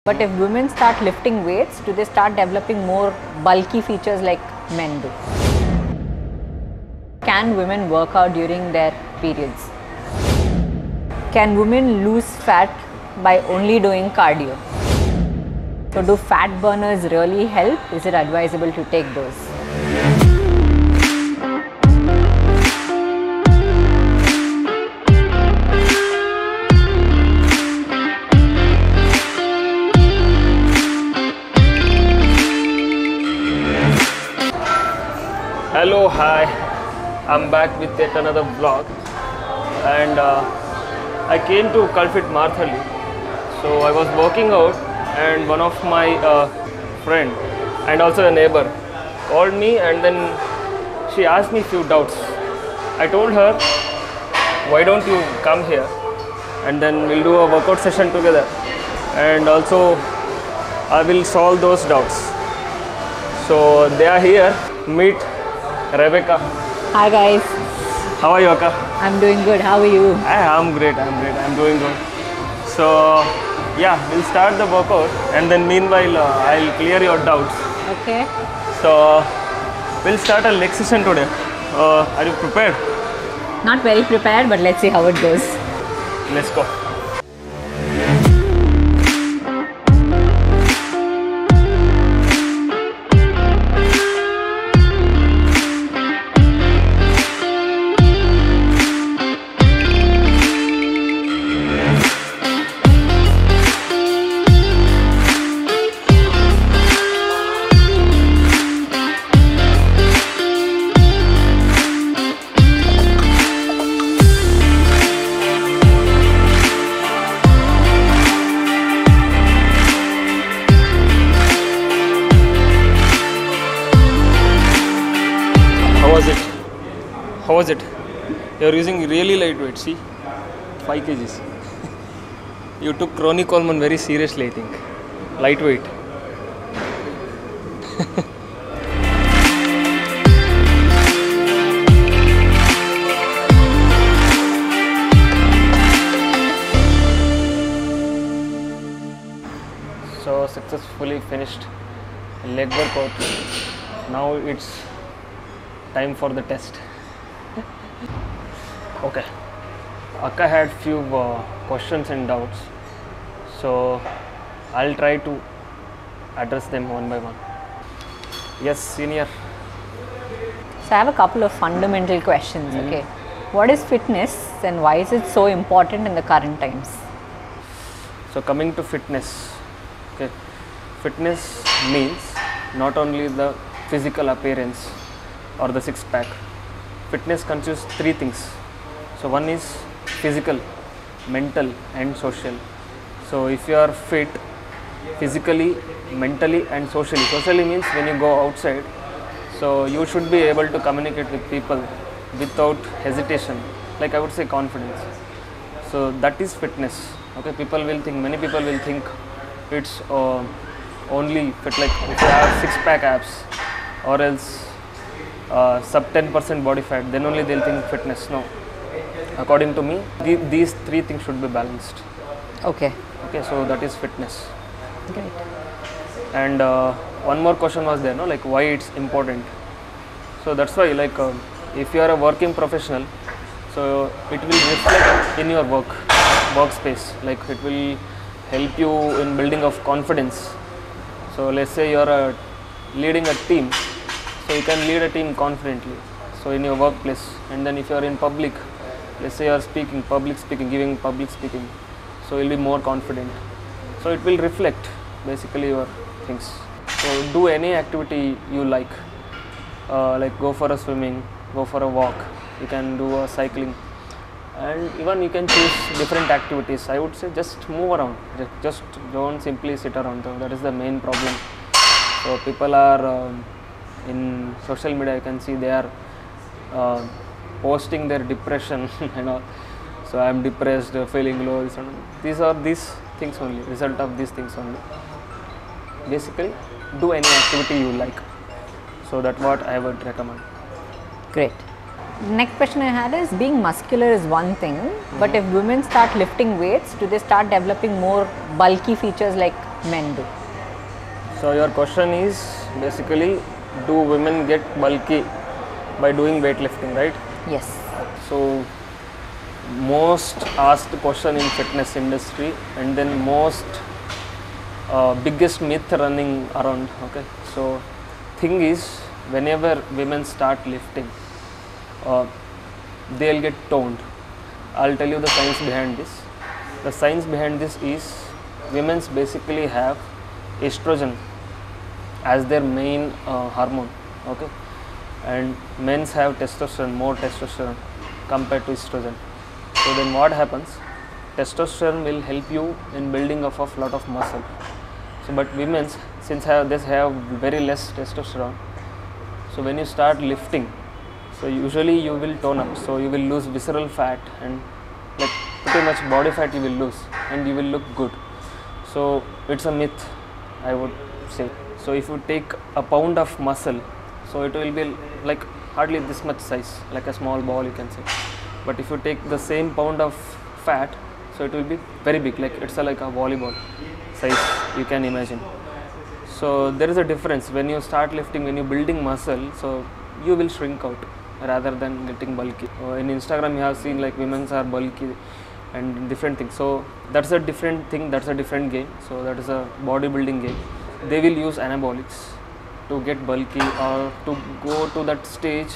But if women start lifting weights, do they start developing more bulky features like men do? Can women work out during their periods? Can women lose fat by only doing cardio? So do fat burners really help? Is it advisable to take those? Hello, hi, I'm back with yet another vlog, and I came to Culfit Marthali. So I was working out and one of my friend and also a neighbor called me, and then she asked me few doubts. I told her, why don't you come here and then we'll do a workout session together, and also I will solve those doubts. So they are here. Meet Rebecca. Hi guys. How are you, Akka? I'm doing good. How are you? I'm great. I'm doing good. So yeah, we'll start the workout, and then meanwhile I'll clear your doubts. Okay. So we'll start a leg session today. Are you prepared? Not very prepared, but let's see how it goes. Let's go. How was it? You're using really lightweight, see? 5 kgs. You took Ronnie Coleman very seriously, I think. Lightweight. So successfully finished leg workout. Now it's time for the test. Okay, Akka had few questions and doubts, so I'll try to address them one by one. Yes, senior. So I have a couple of fundamental questions. Okay. What is fitness and why is it so important in the current times? So coming to fitness, okay, fitness means not only the physical appearance or the six pack. Fitness consists 3 things. So one is physical, mental and social. So if you are fit physically, mentally and socially means when you go outside, so you should be able to communicate with people without hesitation, like I would say confidence. So that is fitness. Okay, many people will think it's only fit like if you have 6-pack abs or else sub 10% body fat, then only they'll think fitness. No. According to me, these 3 things should be balanced. Okay. Okay, so that is fitness. Great. And one more question was there, no, like why it's important. So that's why, like if you are a working professional, so it will reflect in your workspace. Like it will help you in building of confidence. So let's say you are leading a team, so you can lead a team confidently. So in your workplace, and then if you are in public, let's say you are giving public speaking, so you'll be more confident. So it will reflect basically your things. So do any activity you like go for a swimming, go for a walk, you can do a cycling, and even you can choose different activities. I would say just move around, just don't simply sit around. So that is the main problem. So people are in social media, you can see they are posting their depression and all. So I am depressed, feeling low. These are these things only, result of these things only. Basically, do any activity you like. So that's what I would recommend. Great. Next question I had is, being muscular is one thing, but if women start lifting weights, do they start developing more bulky features like men do? So your question is basically, do women get bulky by doing weightlifting, right? Yes. So most asked question in fitness industry, and then most biggest myth running around. Okay, so thing is, whenever women start lifting, they'll get toned. I'll tell you the science behind this. The science behind this is, women's basically have estrogen as their main hormone. Okay, and men's have testosterone, more testosterone compared to estrogen. So then what happens? Testosterone will help you in building up of lot of muscle. So but women's, since they have very less testosterone, so when you start lifting, so usually you will tone up, so you will lose visceral fat and like pretty much body fat you will lose, and you will look good. So it's a myth, I would say. So if you take a pound of muscle, so it will be like hardly this much size, like a small ball you can say. But if you take the same pound of fat, so it will be very big, like it's like a volleyball size you can imagine. So there is a difference when you start lifting, when you're building muscle, so you will shrink out rather than getting bulky. In Instagram you have seen like women are bulky and different things. So that's a different thing, that's a different game. So that is a bodybuilding game. They will use anabolics to get bulky or to go to that stage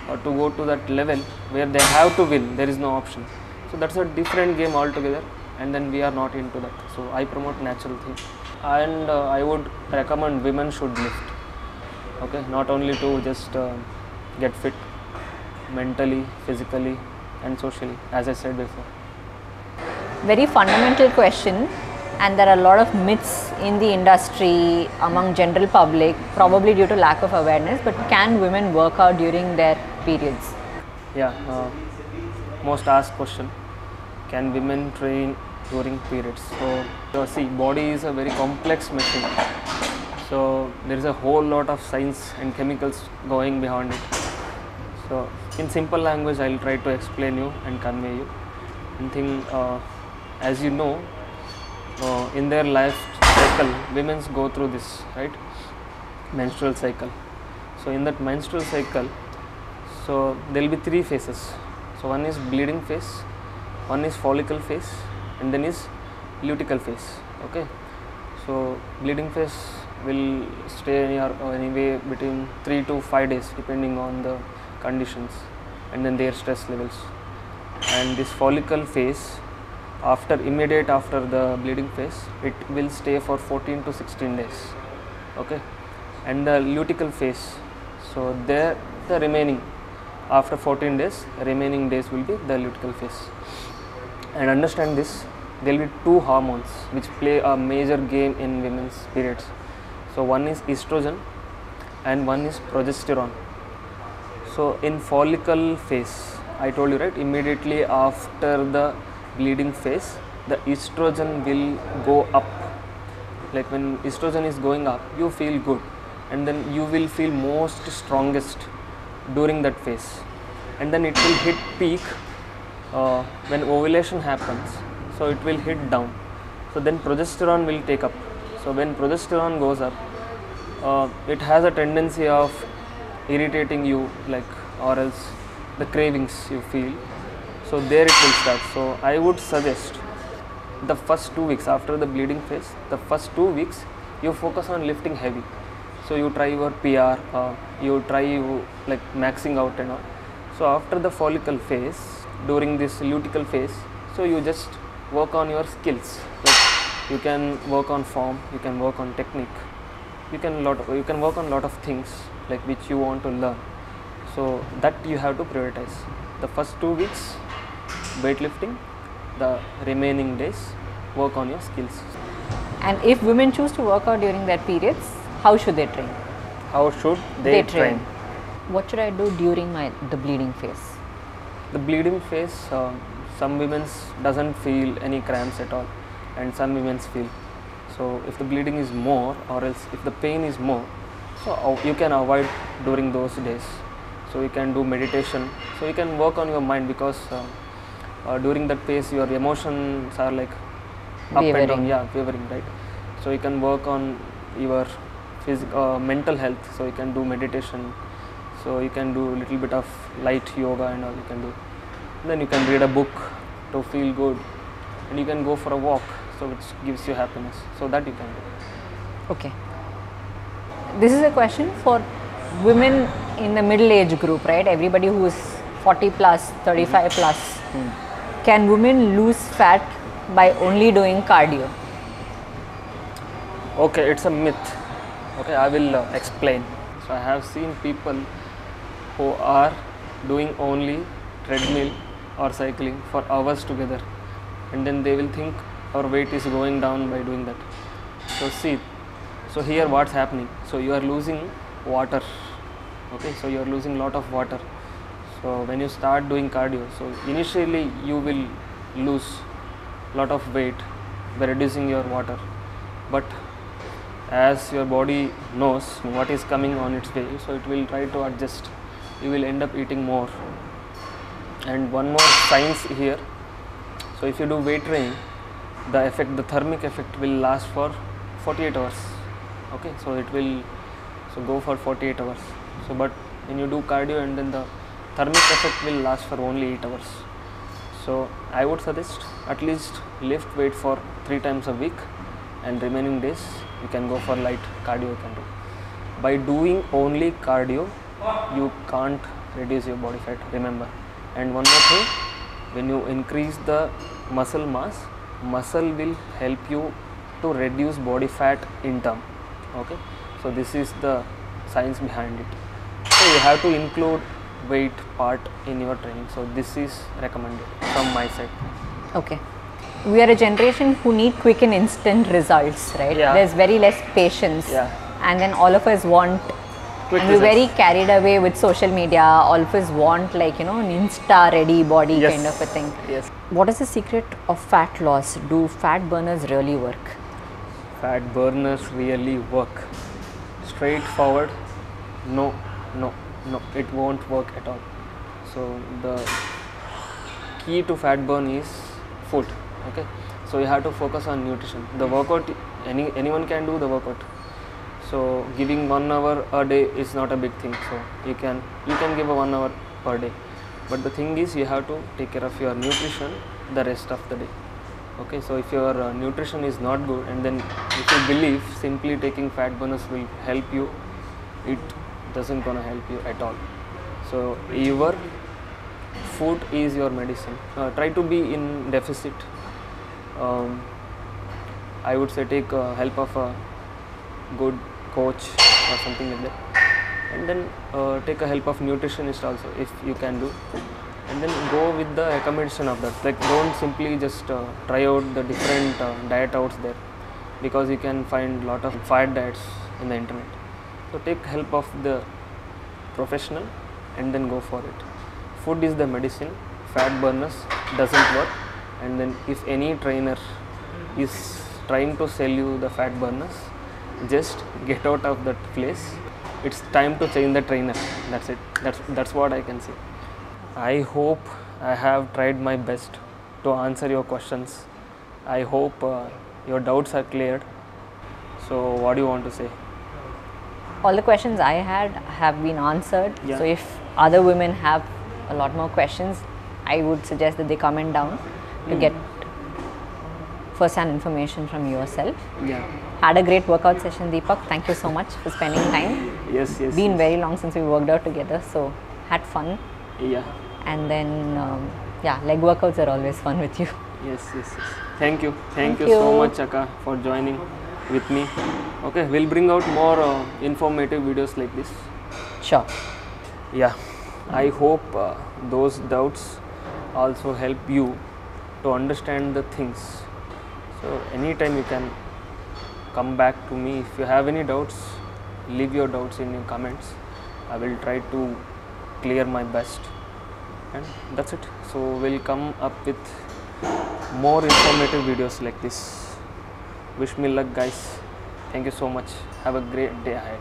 or to go to that level where they have to win, there is no option. So that's a different game altogether, and then we are not into that. So I promote natural things, and I would recommend women should lift. Okay, not only to just get fit mentally, physically and socially, as I said before. Very fundamental question, and there are a lot of myths in the industry among general public, probably due to lack of awareness. But can women work out during their periods? Yeah, most asked question, can women train during periods? So see, body is a very complex machine. So there is a whole lot of science and chemicals going behind it. So in simple language, I'll try to explain you and convey you. And think, as you know, in their life cycle, women go through this, right? Menstrual cycle. So in that menstrual cycle, so there will be three phases. So one is bleeding phase, one is follicle phase, and then is luteal phase. Okay. So bleeding phase will stay anyway between 3 to 5 days depending on the conditions and then their stress levels. And this follicle phase, immediate after the bleeding phase, it will stay for 14 to 16 days. Okay. And the luteal phase, so there the remaining after 14 days, remaining days will be the luteal phase. And understand this, there will be two hormones which play a major game in women's periods. So one is estrogen and one is progesterone. So in follicle phase, I told you, right, immediately after the bleeding phase, the estrogen will go up. Like when estrogen is going up, you feel good, and then you will feel most strongest during that phase, and then it will hit peak when ovulation happens. So it will hit down. So then progesterone will take up. So when progesterone goes up, it has a tendency of irritating you, like, or else the cravings you feel. So there it will start. So I would suggest the first 2 weeks after the bleeding phase, the first 2 weeks you focus on lifting heavy. So you try your PR, you try like maxing out and all. So after the follicle phase, during this luteal phase, so you just work on your skills. Like you can work on form, you can work on technique, you can work on lot of things like which you want to learn. So that you have to prioritize. The first 2 weeks weightlifting, the remaining days work on your skills. And if women choose to work out during their periods, how should they train? How should they train? What should I do during the bleeding phase? The bleeding phase, some women doesn't feel any cramps at all, and some women feel. So if the bleeding is more, or else if the pain is more, so you can avoid during those days. So you can do meditation. So you can work on your mind, because during that phase your emotions are like up and down, wavering, right? So you can work on your mental health. So you can do meditation. So you can do a little bit of light yoga and all you can do. Then you can read a book to feel good, and you can go for a walk, so which gives you happiness. So that you can do. Okay. This is a question for women in the middle age group, right? Everybody who is 40 plus, 35 plus. Can women lose fat by only doing cardio? Okay, it's a myth. Okay, I will explain. So I have seen people who are doing only treadmill or cycling for hours together, and then they will think our weight is going down by doing that. So see, so here what's happening, so you are losing water. Okay, so you are losing lot of water. So when you start doing cardio, so initially you will lose lot of weight by reducing your water, but as your body knows what is coming on its way, so it will try to adjust. You will end up eating more. And one more science here, so if you do weight training, the thermic effect will last for 48 hours. Okay, so it will go for 48 hours. So but when you do cardio, and then the thermic effect will last for only 8 hours. So I would suggest at least lift weight for 3 times a week, and remaining days you can go for light cardio you can do. By doing only cardio, you can't reduce your body fat, remember. And one more thing, when you increase the muscle mass, muscle will help you to reduce body fat in term. Okay, so this is the science behind it. So you have to include weight part in your training. So this is recommended from my side. Okay. We are a generation who need quick and instant results, right? Yeah. There's very less patience. Yeah. And then all of us want, Quick and we're results. very carried away with social media. All of us want, like, you know, an Insta-ready body Yes. kind of a thing. Yes. What is the secret of fat loss? Do fat burners really work? Fat burners really work. Straightforward, no, it won't work at all. So the key to fat burn is food. Okay, so you have to focus on nutrition. The workout, anyone can do the workout. So giving 1 hour a day is not a big thing. So you can give a 1 hour per day. But the thing is, you have to take care of your nutrition the rest of the day. Okay, so if your nutrition is not good, and then if you believe simply taking fat burners will help you, it doesn't gonna help you at all. So your food is your medicine. Try to be in deficit. I would say take help of a good coach or something like that, and then take a help of nutritionist also if you can do, and then go with the recommendation of that. Like, don't simply just try out the different diet outs there, because you can find lot of fad diets in the internet. So take help of the professional and then go for it. Food is the medicine. Fat burners doesn't work. And then if any trainer is trying to sell you the fat burners, just get out of that place. It's time to change the trainer. That's it. That's what I can say. I hope I have tried my best to answer your questions. I hope your doubts are cleared. So what do you want to say? All the questions I had have been answered. Yeah. So if other women have a lot more questions, I would suggest that they comment down to get first-hand information from yourself. Yeah. Had a great workout session, Deepak. Thank you so much for spending time. Yes. Been very long since we worked out together, so had fun. Yeah. And then, leg workouts are always fun with you. Yes. Thank you so much, Akka, for joining with me. Okay, we'll bring out more informative videos like this. Sure. Yeah, I hope those doubts also help you to understand the things. So anytime you can come back to me. If you have any doubts, leave your doubts in your comments. I will try to clear my best. And that's it. So we'll come up with more informative videos like this. Wish me luck, guys. Thank you so much. Have a great day ahead.